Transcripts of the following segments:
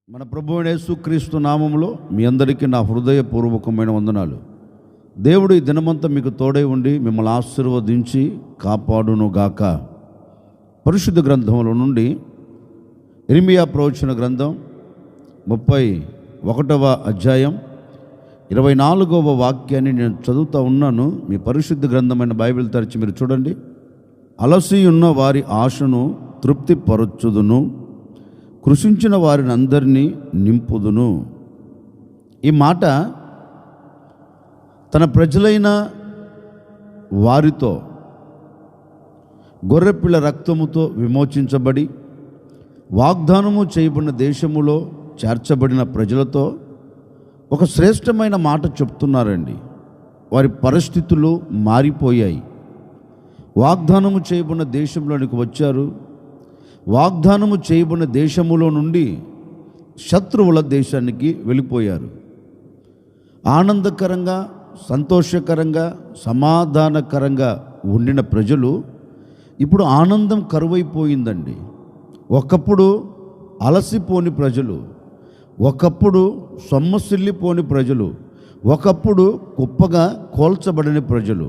మన ప్రభువైన యేసుక్రీస్తు నామములో మీ అందరికీ నా హృదయపూర్వకమైన వందనాలు. దేవుడు ఈ దినమంతా మీకు తోడై ఉండి మిమ్మల్ని ఆశీర్వదించి కాపాడునుగాక. పరిశుద్ధ గ్రంథంలో నుండి ఇర్మియా ప్రవచన గ్రంథం 31వ అధ్యాయం 24వ వాక్యాన్ని నేను చదువుతూ ఉన్నాను. మీ పరిశుద్ధ గ్రంథమైన బైబిల్ తెరిచి మీరు చూడండి. అలసి ఉన్న వారి ఆశను తృప్తిపరచుదును, కృషించిన వారిని అందరినీ నింపుదును. ఈ మాట తన ప్రజలైన వారితో, గొర్రెపిల్ల రక్తముతో విమోచించబడి వాగ్దానము చేయబడిన దేశములో చేర్చబడిన ప్రజలతో ఒక శ్రేష్టమైన మాట చెప్తున్నారండి. వారి పరిస్థితులు మారిపోయాయి. వాగ్దానము చేయబడిన దేశంలోనికి వచ్చారు. వాగ్దానము చేయబడిన దేశములో నుండి శత్రువుల దేశానికి వెళ్ళిపోయారు. ఆనందకరంగా, సంతోషకరంగా, సమాధానకరంగా ఉండిన ప్రజలు ఇప్పుడు ఆనందం కరువైపోయిందండి. ఒకప్పుడు అలసిపోని ప్రజలు, ఒకప్పుడు సొమ్మసిల్లిపోని ప్రజలు, ఒకప్పుడు కుప్పగా కోల్చబడిన ప్రజలు.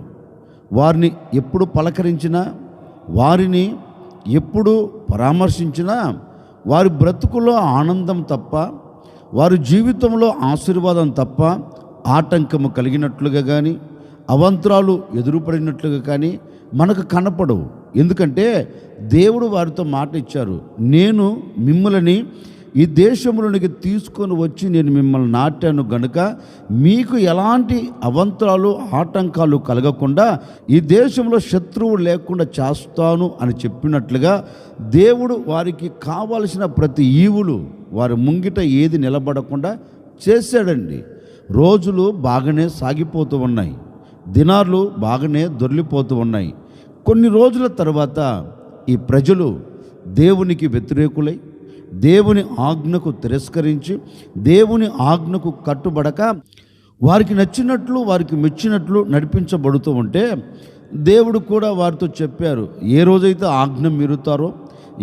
వారిని ఎప్పుడు పలకరించినా, వారిని ఎప్పుడు పరామర్శించినా వారి బ్రతుకులో ఆనందం తప్ప, వారి జీవితంలో ఆశీర్వాదం తప్ప ఆటంకము కలిగినట్లుగా కానీ, అవంతరాలు ఎదురుపడినట్లుగా కానీ మనకు కనపడవు. ఎందుకంటే దేవుడు వారితో మాట ఇచ్చారు, నేను మిమ్మల్ని ఈ దేశంలోనికి తీసుకొని వచ్చి నేను మిమ్మల్ని నాటాను గనుక మీకు ఎలాంటి అవంతరాలు ఆటంకాలు కలగకుండా ఈ దేశంలో శత్రువు లేకుండా చేస్తాను అని చెప్పినట్లుగా దేవుడు వారికి కావలసిన ప్రతి ఈవులు వారి ముంగిట ఏది నిలబడకుండా చేశాడండి. రోజులు బాగానే సాగిపోతూ ఉన్నాయి, దినాలు బాగానే దొర్లిపోతూ ఉన్నాయి. కొన్ని రోజుల తర్వాత ఈ ప్రజలు దేవునికి వ్యతిరేకులై, దేవుని ఆజ్ఞకు తిరస్కరించి, దేవుని ఆజ్ఞకు కట్టుబడక వారికి నచ్చినట్లు, వారికి మెచ్చినట్లు నడిపించబడుతూ ఉంటే దేవుడు కూడా వారితో చెప్పారు, ఏ రోజైతే ఆజ్ఞ మీరుతారో,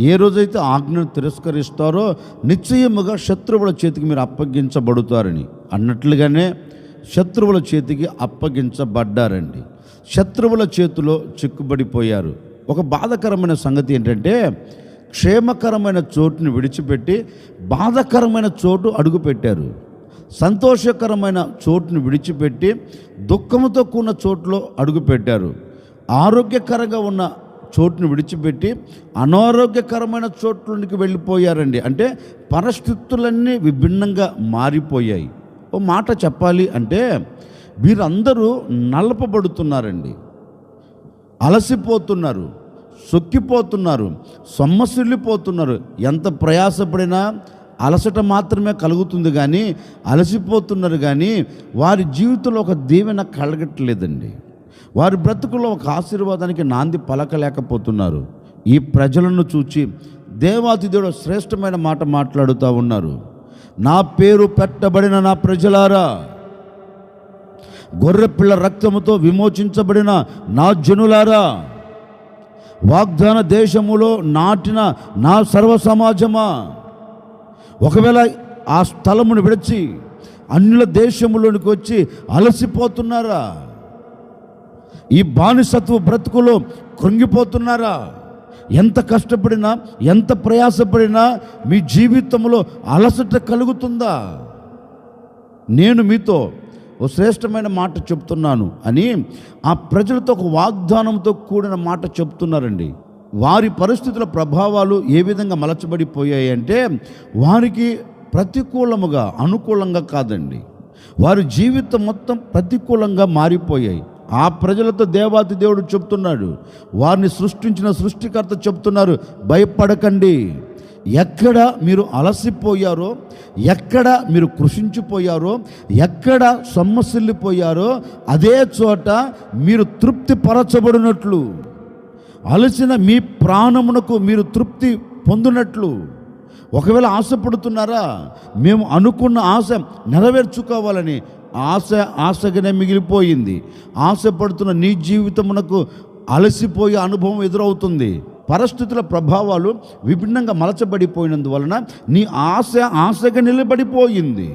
ఏ రోజైతే ఆజ్ఞను తిరస్కరిస్తారో నిశ్చయముగా శత్రువుల చేతికి మీరు అప్పగించబడుతారని. అన్నట్లుగానే శత్రువుల చేతికి అప్పగించబడ్డారండి. శత్రువుల చేతిలో చిక్కుబడిపోయారు. ఒక బాధాకరమైన సంగతి ఏంటంటే, క్షేమకరమైన చోటుని విడిచిపెట్టి బాధాకరమైన చోటు అడుగుపెట్టారు. సంతోషకరమైన చోటుని విడిచిపెట్టి దుఃఖంతో కూడిన చోటులో అడుగుపెట్టారు. ఆరోగ్యకరంగా ఉన్న చోటును విడిచిపెట్టి అనారోగ్యకరమైన చోట్లోనికి వెళ్ళిపోయారండి. అంటే పరిస్థితులన్నీ విభిన్నంగా మారిపోయాయి. ఓ మాట చెప్పాలి అంటే వీరందరూ నలపబడుతున్నారండి, అలసిపోతున్నారు, సొక్కిపోతున్నారు, సొమ్మసిల్లిపోతున్నారు. ఎంత ప్రయాసపడినా అలసట మాత్రమే కలుగుతుంది కానీ అలసిపోతున్నారు. కానీ వారి జీవితంలో ఒక దీవెన కలగట్లేదండి. వారి బ్రతుకులో ఒక ఆశీర్వాదానికి నాంది పలకలేకపోతున్నారు. ఈ ప్రజలను చూచి దేవాతి దేవుడు శ్రేష్టమైన మాట మాట్లాడుతూ ఉన్నారు. నా పేరు పెట్టబడిన నా ప్రజలారా, గొర్రెపిల్ల రక్తముతో విమోచించబడిన నా జనులారా, వాగ్దాన దేశములో నాటిన నా సర్వ సమాజమా, ఒకవేళ ఆ స్థలమును విడిచి అన్యుల దేశములోనికి వచ్చి అలసిపోతున్నారా? ఈ బానిసత్వ బ్రతుకులో కృంగిపోతున్నారా? ఎంత కష్టపడినా, ఎంత ప్రయాసపడినా మీ జీవితంలో అలసట కలుగుతుందా? నేను మీతో ఓ శ్రేష్టమైన మాట చెప్తున్నాను అని ఆ ప్రజలతో ఒక వాగ్దానంతో కూడిన మాట చెప్తున్నారండి. వారి పరిస్థితుల ప్రభావాలు ఏ విధంగా మలచబడిపోయాయి అంటే, వారికి ప్రతికూలముగా, అనుకూలంగా కాదండి, వారి జీవితం మొత్తం ప్రతికూలంగా మారిపోయాయి. ఆ ప్రజలతో దేవాతి దేవుడు చెప్తున్నాడు, వారిని సృష్టించిన సృష్టికర్త చెప్తున్నారు, భయపడకండి. ఎక్కడ మీరు అలసిపోయారో, ఎక్కడ మీరు కృషించిపోయారో, ఎక్కడ సొమ్మసిల్లిపోయారో అదే చోట మీరు తృప్తి పరచబడినట్లు, అలసిన మీ ప్రాణమునకు మీరు తృప్తి పొందినట్లు. ఒకవేళ ఆశపడుతున్నారా, మేము అనుకున్న ఆశ నెరవేర్చుకోవాలని, ఆశగానే మిగిలిపోయింది. ఆశపడుతున్న నీ జీవితమునకు అలసిపోయే అనుభవం ఎదురవుతుంది. పరిస్థితుల ప్రభావాలు విభిన్నంగా మలచబడిపోయినందువలన నీ ఆశగా నిలబడిపోయింది.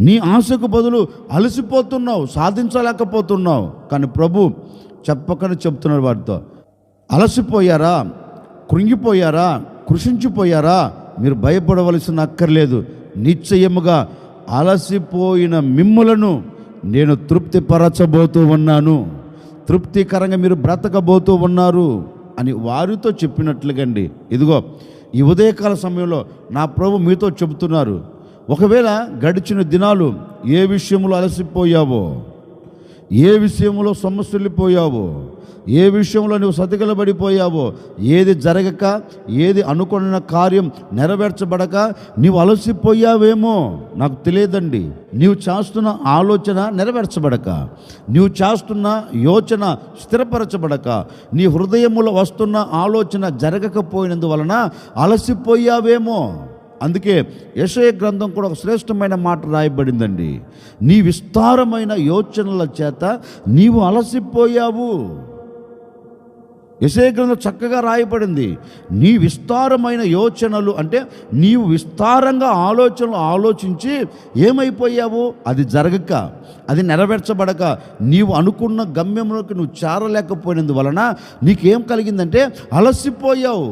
నీ ఆశకు బదులు అలసిపోతున్నావు, సాధించలేకపోతున్నావు. కానీ ప్రభు చెప్పకనే చెప్తున్నారు వారితో, అలసిపోయారా, కృంగిపోయారా, కృషించిపోయారా, మీరు భయపడవలసిన అక్కర్లేదు. నిశ్చయముగా అలసిపోయిన మిమ్ములను నేను తృప్తిపరచబోతూ ఉన్నాను, తృప్తికరంగా మీరు బ్రతకబోతూ ఉన్నారు అని వారితో చెప్పినట్లుగండి. ఇదిగో ఈ ఉదయకాల సమయంలో నా ప్రభు మీతో చెబుతున్నారు, ఒకవేళ గడిచిన దినాలు ఏ విషయంలో అలసిపోయావో, ఏ విషయంలో సొమ్మసిల్లిపోయావో, ఏ విషయంలో నువ్వు సతికిలబడిపోయావో, ఏది జరగక, ఏది అనుకున్న కార్యం నెరవేర్చబడక నీవు అలసిపోయావేమో నాకు తెలియదండి. నీవు చేస్తున్న ఆలోచన నెరవేర్చబడక, నీవు చేస్తున్న యోచన స్థిరపరచబడక, నీ హృదయములో వస్తున్న ఆలోచన జరగకపోయినందువలన అలసిపోయావేమో. అందుకే యెషయా గ్రంథం కూడా ఒక శ్రేష్టమైన మాట రాయబడిందండి, నీ విస్తారమైన యోచనల చేత నీవు అలసిపోయావు. యెషయా గ్రంథం చక్కగా రాయబడింది, నీ విస్తారమైన యోచనలు అంటే నీవు విస్తారంగా ఆలోచనలు ఆలోచించి ఏమైపోయావు, అది జరగక, అది నెరవేర్చబడక, నీవు అనుకున్న గమ్యంలోకి నువ్వు చేరలేకపోయినందువలన నీకేం కలిగిందంటే అలసిపోయావు.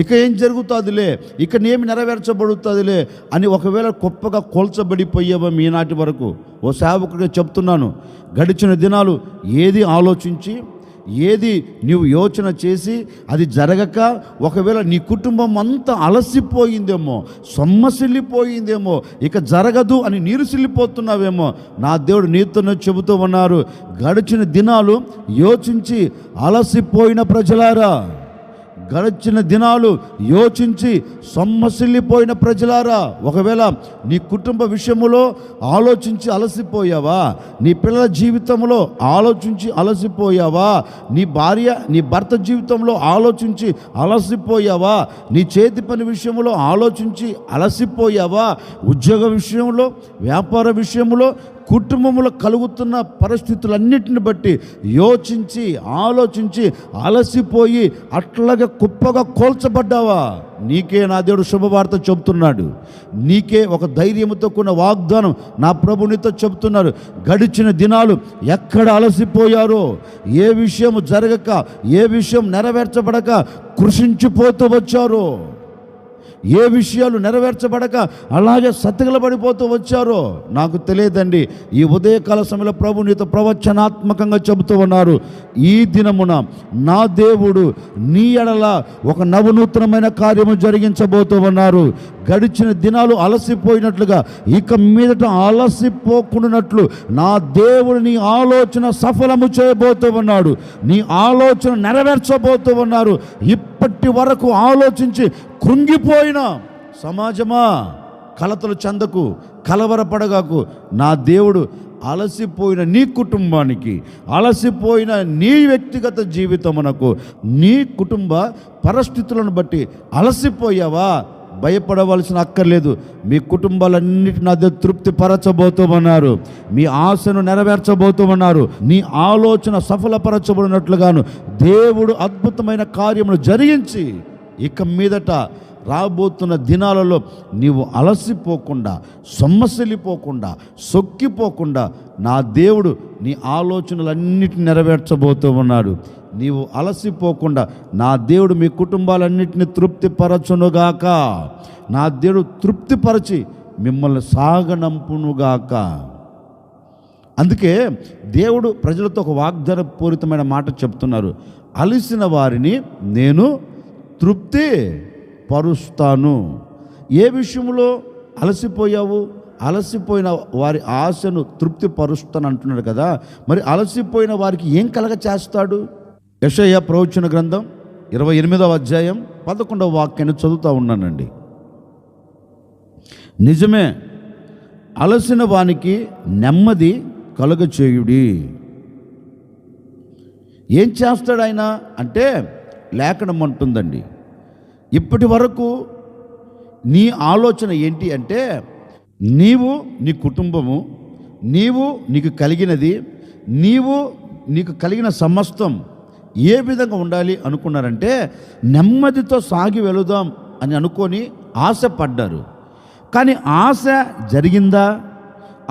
ఇక ఏం జరుగుతుందిలే, ఇక నేమి నెరవేర్చబడుతుందిలే అని ఒకవేళ గొప్పగా కోల్చబడిపోయావా ఈనాటి వరకు. ఓ సేవకుడిగా చెప్తున్నాను, గడిచిన దినాలు ఏది ఆలోచించి, ఏది నీవు యోచన చేసి అది జరగక, ఒకవేళ నీ కుటుంబం అంతా అలసిపోయిందేమో, సొమ్మసిల్లిపోయిందేమో, ఇక జరగదు అని నీరుసిల్లిపోతున్నావేమో, నా దేవుడు నీతోనే చెబుతూ ఉన్నారు, గడిచిన దినాలు యోచించి అలసిపోయిన ప్రజలారా, గడిచిన దినాలు యోచించి సొమ్మసిల్లిపోయిన ప్రజలారా, ఒకవేళ నీ కుటుంబ విషయములో ఆలోచించి అలసిపోయావా, నీ పిల్లల జీవితంలో ఆలోచించి అలసిపోయావా, నీ భర్త జీవితంలో ఆలోచించి అలసిపోయావా, నీ చేతి పని విషయంలో ఆలోచించి అలసిపోయావా, ఉద్యోగ విషయంలో, వ్యాపార విషయంలో, కుటుంబంలో కలుగుతున్న పరిస్థితులన్నిటిని బట్టి యోచించి ఆలోచించి అలసిపోయి అట్లాగే కుప్పగా కోల్చబడ్డావా, నీకే నా దేవుడు శుభవార్త చెబుతున్నాడు. నీకే ఒక ధైర్యంతో కూడిన వాగ్దానం నా ప్రభునితో చెబుతున్నారు. గడిచిన దినాలు ఎక్కడ అలసిపోయారో, ఏ విషయం జరగక, ఏ విషయం నెరవేర్చబడక కృషించిపోతూ వచ్చారో, ఏ విషయాలు నెరవేర్చబడక అలాగే సతికిలబడిపోతూ వచ్చారో నాకు తెలియదండి. ఈ ఉదయకాల సమయంలో ప్రభు నీతో ప్రవచనాత్మకంగా చెబుతూ ఉన్నారు, ఈ దినమున నా దేవుడు నీ ఎడల ఒక నవనూతనమైన కార్యము జరిగించబోతూ ఉన్నారు. గడిచిన దినాలు అలసిపోయినట్లుగా ఇక మీదట అలసిపోకున్నట్లు నా దేవుడు నీ ఆలోచన సఫలము చేయబోతూ ఉన్నాడు, నీ ఆలోచన నెరవేర్చబోతూ ఉన్నారు. ఇప్పటి వరకు ఆలోచించి కృంగిపోయిన సమాజమా, కలతలు చెందకు, కలవరపడగాకు. నా దేవుడు అలసిపోయిన నీ కుటుంబానికి, అలసిపోయిన నీ వ్యక్తిగత జీవితమునకు, నీ కుటుంబ పరిస్థితులను బట్టి అలసిపోయావా, భయపడవలసిన అక్కర్లేదు. మీ కుటుంబాలన్నిటిని అదే తృప్తిపరచబోతున్నారు, మీ ఆశను నెరవేర్చబోతున్నారు, నీ ఆలోచన సఫలపరచబడినట్లుగాను దేవుడు అద్భుతమైన కార్యములు జరిగించి ఇక మీదట రాబోతున్న దినాలలో నీవు అలసిపోకుండా, సొమ్మసిల్లిపోకుండా, సొక్కిపోకుండా నా దేవుడు నీ ఆలోచనలన్నిటిని నెరవేర్చబోతూ ఉన్నాడు. నీవు అలసిపోకుండా నా దేవుడు మీ కుటుంబాలన్నింటినీ తృప్తిపరచునుగాక. నా దేవుడు తృప్తిపరచి మిమ్మల్ని సాగనంపునుగాక. అందుకే దేవుడు ప్రజలతో ఒక వాగ్దాన పూరితమైన మాట చెప్తున్నారు, అలసిన వారిని నేను తృప్తి పరుస్తాను. ఏ విషయంలో అలసిపోయావు? అలసిపోయిన వారి ఆశను తృప్తి పరుస్తాను అంటున్నాడు కదా. మరి అలసిపోయిన వారికి ఏం కలగ చేస్తాడు? యెషయా ప్రవచన గ్రంథం 28వ అధ్యాయం 11వ వాక్యాన్ని చదువుతూ ఉన్నానండి. నిజమే, అలసిన వానికి నెమ్మది కలుగచేయుడి. ఏం చేస్తాడు ఆయన అంటే, లేఖనం అంటుందండి, ఇప్పటి వరకు నీ ఆలోచన ఏంటి అంటే, నీవు నీ కుటుంబము, నీవు నీకు కలిగినది, నీకు కలిగిన సమస్తం ఏ విధంగా ఉండాలి అనుకున్నారంటే, నెమ్మదితో సాగి వెళుదాం అని అనుకొని ఆశపడ్డారు. కానీ ఆశ జరిగిందా?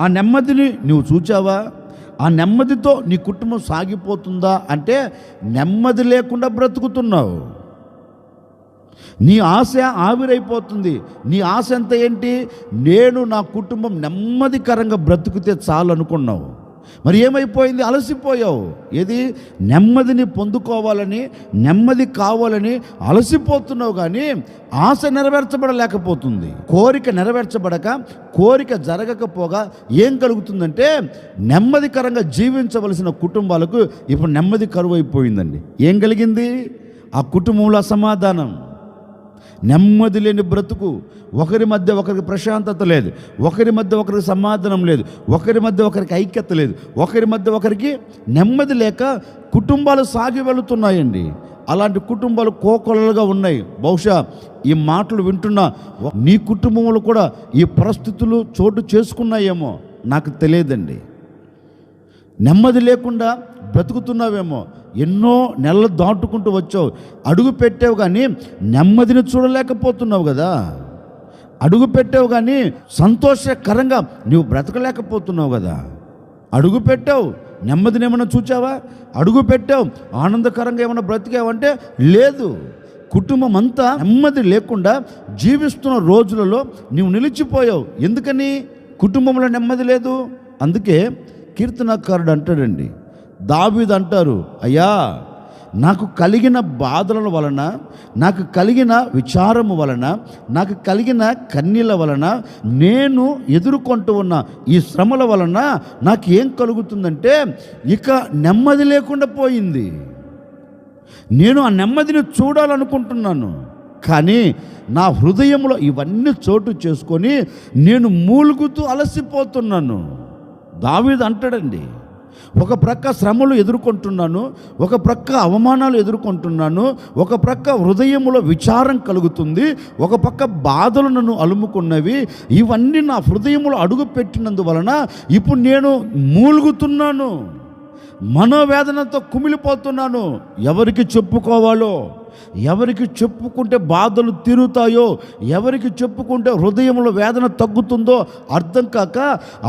ఆ నెమ్మదిని నువ్వు చూచావా? ఆ నెమ్మదితో నీ కుటుంబం సాగిపోతుందా అంటే నెమ్మది లేకుండా బ్రతుకుతున్నావు. నీ ఆశ ఆవిరైపోతుంది. నీ ఆశ అంతా ఏంటి? నేను నా కుటుంబం నెమ్మదికరంగా బ్రతుకుతే చాలు అనుకున్నావు. మరి ఏమైపోయింది? అలసిపోయావు. ఏది? నెమ్మదిని పొందుకోవాలని, నెమ్మది కావాలని అలసిపోతున్నావు. కానీ ఆశ నెరవేర్చబడలేకపోతుంది. కోరిక నెరవేర్చబడక, కోరిక జరగకపోగా ఏం కలుగుతుందంటే, నెమ్మదికరంగా జీవించవలసిన కుటుంబాలకు ఇప్పుడు నెమ్మది కరువు అయిపోయిందండి. ఏం కలిగింది? ఆ కుటుంబంలో అసమాధానం, నెమ్మది లేని బ్రతుకు, ఒకరి మధ్య ఒకరికి ప్రశాంతత లేదు, ఒకరి మధ్య ఒకరికి సమాధానం లేదు, ఒకరి మధ్య ఒకరికి ఐక్యత లేదు, ఒకరి మధ్య ఒకరికి నెమ్మది లేక కుటుంబాలు సాగి వెళుతున్నాయండి. అలాంటి కుటుంబాలు కోకొల్లలుగా ఉన్నాయి. బహుశా ఈ మాటలు వింటున్న నీ కుటుంబంలో కూడా ఈ పరిస్థితులు చోటు చేసుకున్నాయేమో నాకు తెలియదండి. నెమ్మది లేకుండా బ్రతుకుతున్నావేమో. ఎన్నో నెలలు దాటుకుంటూ వచ్చావు, అడుగు పెట్టావు, కానీ నెమ్మదిని చూడలేకపోతున్నావు కదా. అడుగు పెట్టావు కానీ సంతోషకరంగా నువ్వు బ్రతకలేకపోతున్నావు కదా. అడుగు పెట్టావు, నెమ్మదిని ఏమైనా చూచావా? అడుగు పెట్టావు, ఆనందకరంగా ఏమైనా బ్రతికావంటే లేదు. కుటుంబం అంతా నెమ్మది లేకుండా జీవిస్తున్న రోజులలో నువ్వు నిలిచిపోయావు. ఎందుకని? కుటుంబంలో నెమ్మది లేదు. అందుకే కీర్తనకారుడు అంటాడండి, దావీదు అంటారు, అయ్యా నాకు కలిగిన బాధల వలన, నాకు కలిగిన విచారము వలన, నాకు కలిగిన కన్నీళ్ళ వలన, నేను ఎదుర్కొంటూ ఉన్న ఈ శ్రమల వలన నాకు ఏం కలుగుతుందంటే ఇక నెమ్మది లేకుండా పోయింది. నేను ఆ నెమ్మదిని చూడాలనుకుంటున్నాను, కానీ నా హృదయంలో ఇవన్నీ చోటు చేసుకొని నేను మూలుగుతూ అలసిపోతున్నాను. దావీదు అంటాడండి, ఒక ప్రక్క శ్రమలు ఎదుర్కొంటున్నాను, ఒక ప్రక్క అవమానాలు ఎదుర్కొంటున్నాను, ఒక ప్రక్క హృదయంలో విచారం కలుగుతుంది, ఒక పక్క బాధలు నన్ను అలుముకున్నవి. ఇవన్నీ నా హృదయంలో అడుగు పెట్టినందువలన ఇప్పుడు నేను మూలుగుతున్నాను, మనోవేదనతో కుమిలిపోతున్నాను. ఎవరికి చెప్పుకోవాలో, ఎవరికి చెప్పుకుంటే బాధలు తీరుతాయో, ఎవరికి చెప్పుకుంటే హృదయంలో వేదన తగ్గుతుందో అర్థం కాక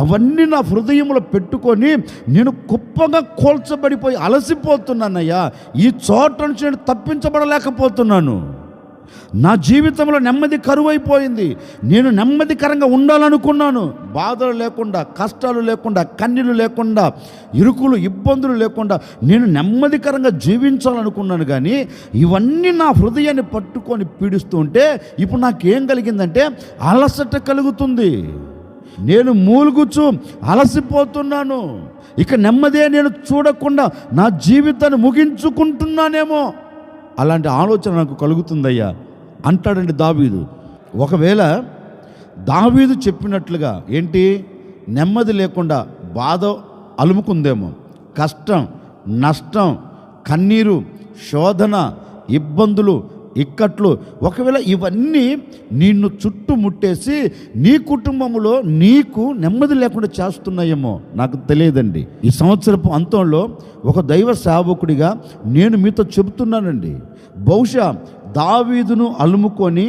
అవన్నీ నా హృదయంలో పెట్టుకొని నేను కుప్పగా కోల్చబడిపోయి అలసిపోతున్నానయ్యా. ఈ చోట నుంచి నేను తప్పించబడలేకపోతున్నాను. నా జీవితంలో నెమ్మది కరువైపోయింది. నేను నెమ్మదికరంగా ఉండాలనుకున్నాను, బాధలు లేకుండా, కష్టాలు లేకుండా, కన్నీళ్ళు లేకుండా, ఇరుకులు ఇబ్బందులు లేకుండా నేను నెమ్మదికరంగా జీవించాలనుకున్నాను. కానీ ఇవన్నీ నా హృదయాన్ని పట్టుకొని పీడిస్తూ ఉంటే ఇప్పుడు నాకేం కలిగిందంటే అలసట కలుగుతుంది. నేను మూలుగుచు అలసిపోతున్నాను. ఇక నెమ్మదే నేను చూడకుండా నా జీవితాన్ని ముగించుకుంటున్నానేమో అలాంటి ఆలోచన నాకు కలుగుతుందయ్యా అంటాడండి దావీదు. ఒకవేళ దావీదు చెప్పినట్లుగా ఏంటి, నెమ్మది లేకుండా బాధ అలుముకుందేమో, కష్టం, నష్టం, కన్నీరు, శోధన, ఇబ్బందులు, ఇక్కట్లు, ఒకవేళ ఇవన్నీ నిన్ను చుట్టుముట్టేసి నీ కుటుంబంలో నీకు నెమ్మది లేకుండా చేస్తున్నాయేమో నాకు తెలియదండి. ఈ సంవత్సరపు అంతంలో ఒక దైవ సేవకుడిగా నేను మీతో చెబుతున్నానండి, బహుశా దావీదును అలుముకొని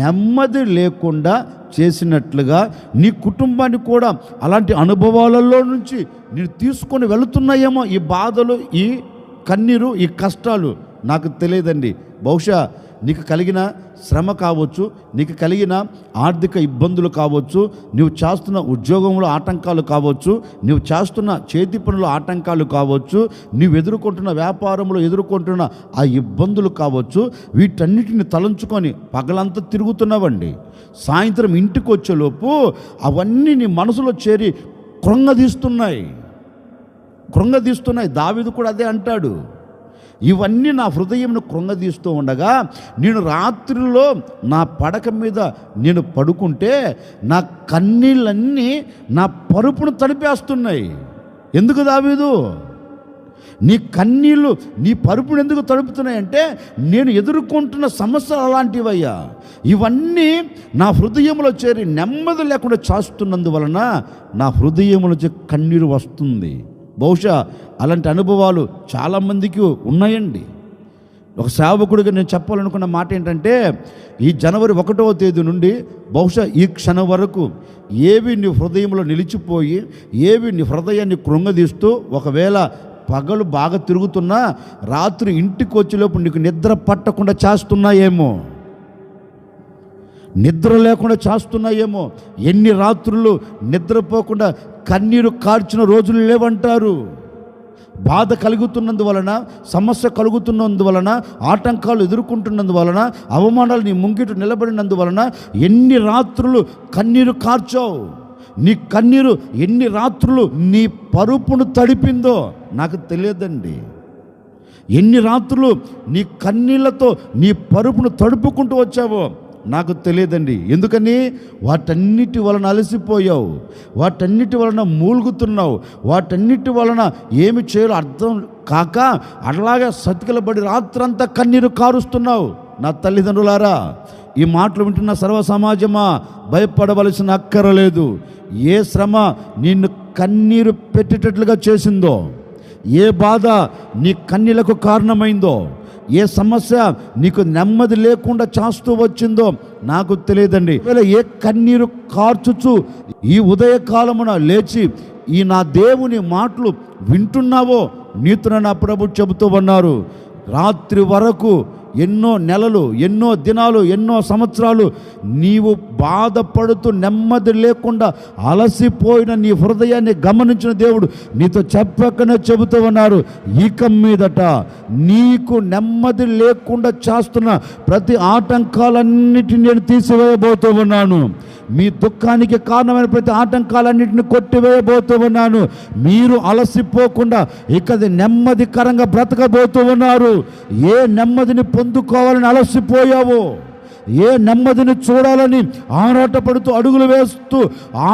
నెమ్మది లేకుండా చేసినట్లుగా నీ కుటుంబాన్ని కూడా అలాంటి అనుభవాలలో నుంచి నేను తీసుకొని వెళుతున్నాయేమో ఈ బాధలు, ఈ కన్నీరు, ఈ కష్టాలు నాకు తెలియదండి. బహుశా నీకు కలిగిన శ్రమ కావచ్చు, నీకు కలిగిన ఆర్థిక ఇబ్బందులు కావచ్చు, నువ్వు చేస్తున్న ఉద్యోగంలో ఆటంకాలు కావచ్చు, నువ్వు చేస్తున్న చేతి పనుల ఆటంకాలు కావచ్చు, నువ్వు ఎదుర్కొంటున్న వ్యాపారంలో ఎదుర్కొంటున్న ఆ ఇబ్బందులు కావచ్చు, వీటన్నిటిని తలంచుకొని పగలంతా తిరుగుతున్నావండి. సాయంత్రం ఇంటికి వచ్చేలోపు అవన్నీ నీ మనసులో చేరి కృంగదీస్తున్నాయి. దావీదు కూడా అదే అంటాడు, ఇవన్నీ నా హృదయంను కృంగదీస్తూ ఉండగా నేను రాత్రిలో నా పడక మీద నేను పడుకుంటే నా కన్నీళ్ళన్నీ నా పరుపును తడిపేస్తున్నాయి. ఎందుకు దావీదు? నీ కన్నీళ్ళు నీ పరుపును ఎందుకు తడుపుతున్నాయంటే నేను ఎదుర్కొంటున్న సమస్యలు అలాంటివయ్యా. ఇవన్నీ నా హృదయంలో చేరి నెమ్మది లేకుండా చేస్తున్నందువలన నా హృదయంలో కన్నీరు వస్తుంది. బహుశా అలాంటి అనుభవాలు చాలామందికి ఉన్నాయండి. ఒక సేవకుడిగా నేను చెప్పాలనుకున్న మాట ఏంటంటే, ఈ జనవరి 1వ తేదీ నుండి బహుశా ఈ క్షణం వరకు ఏవి నీ హృదయంలో నిలిచిపోయి, ఏవి నీ హృదయాన్ని కృంగదీస్తూ, ఒకవేళ పగలు బాగా తిరుగుతున్నా రాత్రి ఇంటికి వచ్చేలోపు నీకు నిద్ర పట్టకుండా చేస్తున్నాయేమో, నిద్ర లేకుండా చేస్తున్నాయేమో, ఎన్ని రాత్రులు నిద్రపోకుండా కన్నీరు కార్చిన రోజులు లేవంటారు. బాధ కలుగుతున్నందువలన, సమస్య కలుగుతున్నందువలన, ఆటంకాలు ఎదుర్కొంటున్నందువలన, అవమానాలు నీ ముంగిట నిలబడినందువలన ఎన్ని రాత్రులు కన్నీరు కార్చావు. నీ కన్నీరు ఎన్ని రాత్రులు నీ పరుపును తడిపిందో నాకు తెలియదండి. ఎన్ని రాత్రులు నీ కన్నీళ్లతో నీ పరుపును తడుపుకుంటూ వచ్చావో నాకు తెలియదండి. ఎందుకని? వాటన్నిటి వలన అలసిపోయావు, వాటన్నిటి వలన మూలుగుతున్నావు, వాటన్నిటి వలన ఏమి చేయాలో అర్థం కాక అలాగే సతికిలబడి రాత్రంతా కన్నీరు కారుస్తున్నావు. నా తల్లిదండ్రులారా, ఈ మాటలు వింటున్న సర్వ సమాజమా, భయపడవలసిన అక్కరలేదు. ఏ శ్రమ నిన్ను కన్నీరు పెట్టేటట్లుగా చేసిందో, ఏ బాధ నీ కన్నీళ్లకు కారణమైందో, ఏ సమస్య నీకు నెమ్మది లేకుండా చేస్తూ వచ్చిందో నాకు తెలియదండి. ఏ కన్నీరు కార్చుచు ఈ ఉదయకాలమున లేచి ఈ నా దేవుని మాటలు వింటున్నావో నీతో నా ప్రభు చెబుతూ ఉన్నారు. రాత్రి వరకు ఎన్నో నెలలు, ఎన్నో దినాలు, ఎన్నో సంవత్సరాలు నీవు బాధపడుతూ నెమ్మది లేకుండా అలసిపోయిన నీ హృదయాన్ని గమనించిన దేవుడు నీతో చెప్పకనే చెబుతూ ఉన్నారు. ఇక మీదట నీకు నెమ్మది లేకుండా చేస్తున్న ప్రతి ఆటంకాలన్నిటిని నేను తీసివేయబోతూ ఉన్నాను. మీ దుఃఖానికి కారణమైన ప్రతి ఆటంకాలన్నింటిని కొట్టివేయబోతూ ఉన్నాను. మీరు అలసిపోకుండా ఇక నెమ్మదికరంగా బ్రతకబోతూ ఉన్నారు. ఏ నెమ్మదిని పొందుకోవాలని అలసిపోయావో, ఏ నెమ్మదిని చూడాలని ఆరాటపడుతూ అడుగులు వేస్తూ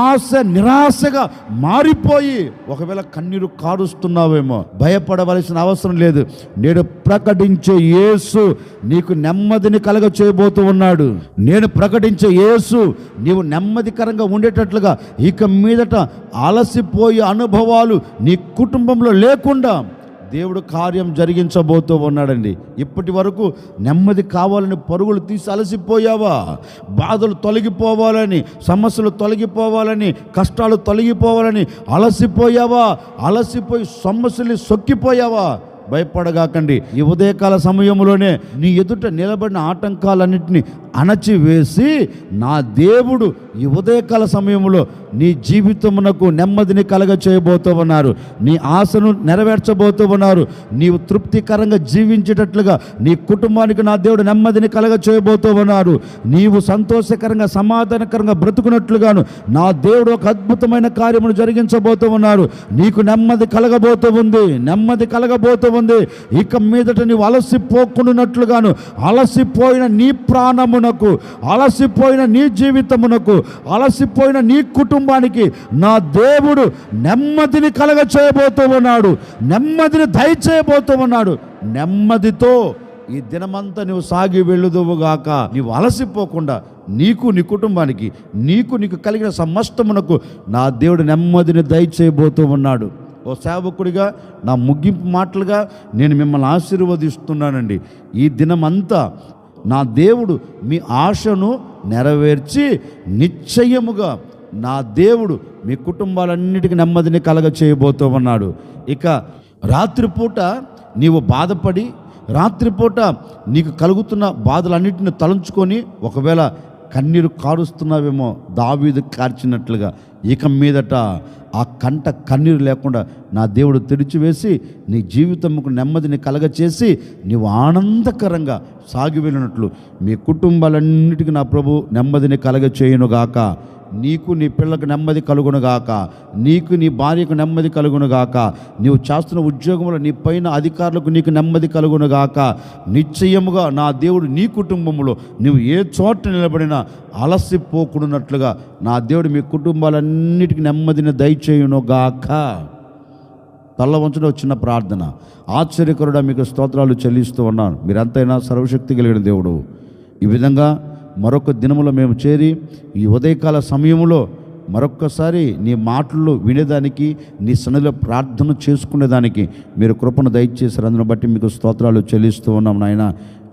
ఆశ నిరాశగా మారిపోయి ఒకవేళ కన్నీరు కారుస్తున్నావేమో, భయపడవలసిన అవసరం లేదు. నేను ప్రకటించే యేసు నీకు నెమ్మదిని కలగ చేయబోతూ ఉన్నాడు. నేను ప్రకటించే యేసు నీవు నెమ్మదికరంగా ఉండేటట్లుగా ఇక మీదట అలసిపోయే అనుభవాలు నీ కుటుంబంలో లేకుండా దేవుడు కార్యం జరిగించబోతూ ఉన్నాడండి. ఇప్పటి వరకు నెమ్మది కావాలని పరుగులు తీసి అలసిపోయావా? బాధలు తొలగిపోవాలని, సమస్యలు తొలగిపోవాలని, కష్టాలు తొలగిపోవాలని అలసిపోయావా? అలసిపోయి సమస్యలు సొక్కిపోయావా? భయపడగాకండి. ఈ ఉదయకాల సమయంలోనే నీ ఎదుట నిలబడిన ఆటంకాలన్నింటినీ అణచివేసి నా దేవుడు ఈ ఉదయకాల సమయంలో నీ జీవితమునకు నెమ్మదిని కలగ చేయబోతూ ఉన్నారు. నీ ఆశను నెరవేర్చబోతూ ఉన్నారు. నీవు తృప్తికరంగా జీవించేటట్లుగా నీ కుటుంబానికి నా దేవుడు నెమ్మదిని కలగ చేయబోతూ ఉన్నారు. నీవు సంతోషకరంగా సమాధానకరంగా బ్రతుకున్నట్లుగాను నా దేవుడు ఒక అద్భుతమైన కార్యమును జరిగించబోతూ ఉన్నారు. నీకు నెమ్మది కలగబోతూ ఉంది, నెమ్మది కలగబోతూ ఉంది. ఇక మీదట నీవు అలసిపోకున్నట్లుగాను, అలసిపోయిన నీ ప్రాణమునకు, అలసిపోయిన నీ జీవితమునకు, అలసిపోయిన నీ కుటుంబానికి నా దేవుడు నెమ్మదిని కలగ చేయబోతూ ఉన్నాడు. నెమ్మదిని దయచేయబోతూ ఉన్నాడు. నెమ్మదితో ఈ దినమంతా నువ్వు సాగి వెళ్ళుదువుగాక. నీవు అలసిపోకుండా నీకు, నీ కుటుంబానికి, నీకు కలిగిన సమస్తమునకు నా దేవుడు నెమ్మదిని దయచేయబోతూ ఉన్నాడు. ఓ సేవకుడిగా నా ముగింపు మాటలుగా నేను మిమ్మల్ని ఆశీర్వదిస్తున్నానండి. ఈ దినమంతా నా దేవుడు మీ ఆశను నెరవేర్చి నిశ్చయముగా నా దేవుడు మీ కుటుంబాలన్నిటికీ నెమ్మదిని కలగ చేయబోతూ ఉన్నాడు. ఇక రాత్రిపూట నీవు బాధపడి, రాత్రిపూట నీకు కలుగుతున్న బాధలన్నింటిని తలంచుకొని ఒకవేళ కన్నీరు కారుస్తున్నావేమో, దావీదు కార్చినట్లుగా ఇక మీదట ఆ కంట కన్నీరు లేకుండా నా దేవుడు తెరిచివేసి నీ జీవితంకు నెమ్మదిని కలగచేసి నీవు ఆనందకరంగా సాగి వెళ్ళినట్లు మీ కుటుంబాలన్నిటికీ నా ప్రభు నెమ్మదిని కలగ చేయునుగాక. నీకు, నీ పిల్లలకు నెమ్మది కలుగునుగాక. నీకు, నీ భార్యకు నెమ్మది కలుగునుగాక. నీవు చేస్తున్న ఉద్యోగంలో నీ పైన అధికారులకు నీకు నెమ్మది కలుగునుగాక. నిశ్చయముగా నా దేవుడు నీ కుటుంబంలో నువ్వు ఏ చోట నిలబడినా అలసిపోకున్నట్లుగా నా దేవుడు మీ కుటుంబాలన్నిటికీ నెమ్మదిని దయచేయునుగాక. తల్ల వంచడం చిన్న ప్రార్థన. ఆశ్చర్యకరుడా మీకు స్తోత్రాలు చెల్లిస్తూ ఉన్నాను. మీరంతైనా సర్వశక్తి కలిగిన దేవుడు. ఈ విధంగా మరొక దినములో మేము చేరి ఈ ఉదయకాల సమయంలో మరొక్కసారి నీ మాటలు వినేదానికి, నీ సన్నిధిలో ప్రార్థన చేసుకునేదానికి మీరు కృపను దయచేశారు. అందును బట్టి మీకు స్తోత్రాలు చెల్లిస్తూ ఉన్నాం నాయన.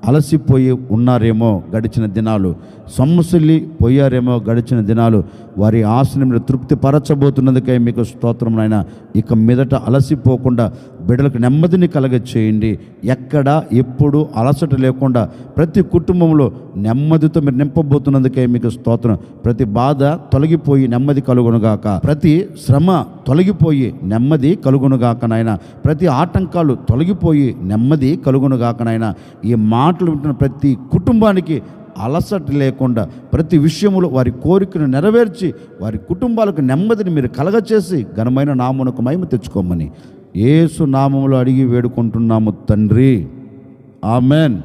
అలసిపోయి ఉన్నారేమో గడిచిన దినాలు, సొమ్మసిల్లి పోయారేమో గడిచిన దినాలు, వారి ఆశను మీరు తృప్తిపరచబోతున్నందుకై మీకు స్తోత్రం నాయన. ఇక మీదట అలసిపోకుండా బిడ్డలకు నెమ్మదిని కలగ చేయండి. ఎక్కడ ఎప్పుడు అలసట లేకుండా ప్రతి కుటుంబంలో నెమ్మదితో మీరు నింపబోతున్నందుకే మీకు స్తోత్రం. ప్రతి బాధ తొలగిపోయి నెమ్మది కలుగునుగాక, ప్రతి శ్రమ తొలగిపోయి నెమ్మది కలుగునుగాక నాయన. ప్రతి ఆటంకాలు తొలగిపోయి నెమ్మది కలుగునుగాక నాయన. ఈ మాటలు వింటున్న ప్రతి కుటుంబానికి అలసట లేకుండా ప్రతి విషయంలో వారి కోరికను నెరవేర్చి వారి కుటుంబాలకు నెమ్మదిని మీరు కలగచేసి ఘనమైన నామమునకు మహిమ తెచ్చుకోమని యేసు నామములో అడిగి వేడుకుంటున్నాము తండ్రి, ఆమెన్.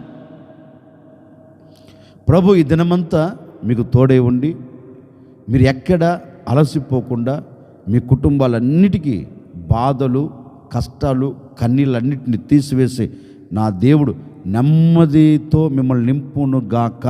ప్రభు ఈ దినమంతా మీకు తోడై ఉండి మీరు ఎక్కడ అలసిపోకుండా మీ కుటుంబాలన్నిటికీ బాధలు, కష్టాలు, కన్నీళ్ళన్నిటిని తీసివేసి నా దేవుడు నెమ్మదితో మిమ్మల్ని నింపునుగాక.